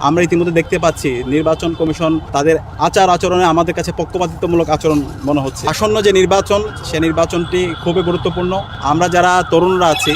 আমরা ইতিমধ্যে দেখতে পাচ্ছি নির্বাচন কমিশন তাদের আচার আচরণে আমাদের কাছে পক্ষপাতিত্বমূলক আচরণ মনে হচ্ছে। আসন্ন যে নির্বাচন, সে নির্বাচনটি খুবই গুরুত্বপূর্ণ। আমরা যারা তরুণরা আছি,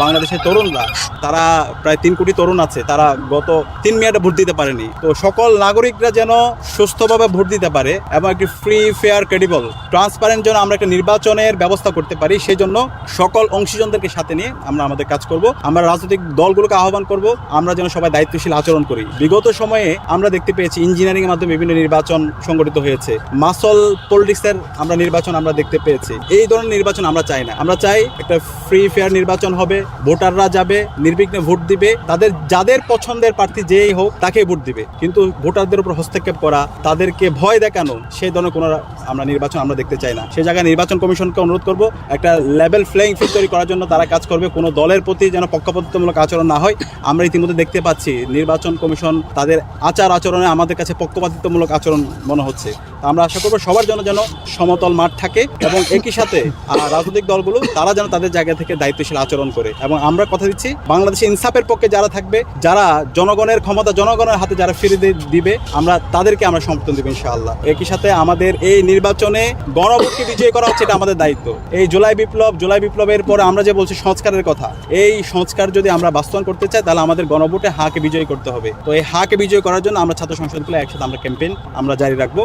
বাংলাদেশের তরুণরা, তারা প্রায় 3 কোটি তরুণ আছে, তারা গত 3 মেয়াদে ভোট দিতে পারেনি। তো সকল নাগরিকরা যেন সুস্থভাবে ভোট দিতে পারে এবং একটি ফ্রি, ফেয়ার, ক্রেডিবল, ট্রান্সপারেন্ট যেন আমরা একটা নির্বাচনের ব্যবস্থা করতে পারি, সেই জন্য সকল অংশীজনদেরকে সাথে নিয়ে আমরা আমাদের কাজ করব। আমরা রাজনৈতিক দলগুলোকে আহ্বান করব আমরা যেন সবাই দায়িত্বশীল আচরণ করি। বিগত সময়ে আমরা দেখতে পেয়েছি ইঞ্জিনিয়ারিং এর মাধ্যমে বিভিন্ন নির্বাচন সংগঠিত হয়েছে, মাসল পলিটিক্সের আমরা নির্বাচন আমরা দেখতে পেয়েছি। এই ধরনের নির্বাচন আমরা চাই না। আমরা চাই একটা ফ্রি, ফেয়ার নির্বাচন হবে, ভোটাররা যাবে, নির্বিঘ্নে ভোট দিবে, তাদের যাদের পছন্দের প্রার্থী যেই হোক তাকে ভোট দিবে। কিন্তু ভোটারদের উপর হস্তক্ষেপ করা, তাদেরকে ভয় দেখানো, সেই ধরনের কোনো আমরা নির্বাচন আমরা দেখতে চাই না। সেই জায়গায় নির্বাচন কমিশনকে অনুরোধ করব একটা লেভেল প্লেইং ফিল্ড তৈরি করার জন্য তারা কাজ করবে। কোনো দলের প্রতি যেন পক্ষপাতিত্বমূলক আচরণ না হয়। আমরা ইতিমধ্যে দেখতে পাচ্ছি নির্বাচন কমিশন তাদের আচার আচরণে আমাদের কাছে পক্ষপাতিত্বমূলক আচরণ মনে হচ্ছে। আমরা আশা করব সবার জন্য যেন সমতল মাঠ থাকে এবং একই সাথে রাজনৈতিক দলগুলো তারা যেন তাদের জায়গা থেকে দায়িত্বশীল আচরণ করে। এবং আমরা কথা দিচ্ছি বাংলাদেশে ইনসাফের পক্ষে যারা থাকবে, যারা জনগণের ক্ষমতা জনগণের হাতে যারা ফিরিয়ে দিবে, আমরা তাদেরকে আমরা সমর্থন দেব ইনশাআল্লাহ। একই সাথে আমাদের এই নির্বাচনে গণভোটকে বিজয়ী করা হচ্ছে, এটা আমাদের দায়িত্ব। এই জুলাই বিপ্লবের পরে আমরা যে বলছি সংস্কারের কথা, এই সংস্কার যদি আমরা বাস্তবায়ন করতে চাই তাহলে আমাদের গণভোটে হাকে বিজয়ী করতে হবে। তো এই হাকে বিজয়ী করার জন্য আমরা ছাত্র সংসদগুলো একসাথে আমরা ক্যাম্পেইন আমরা জারি রাখবো।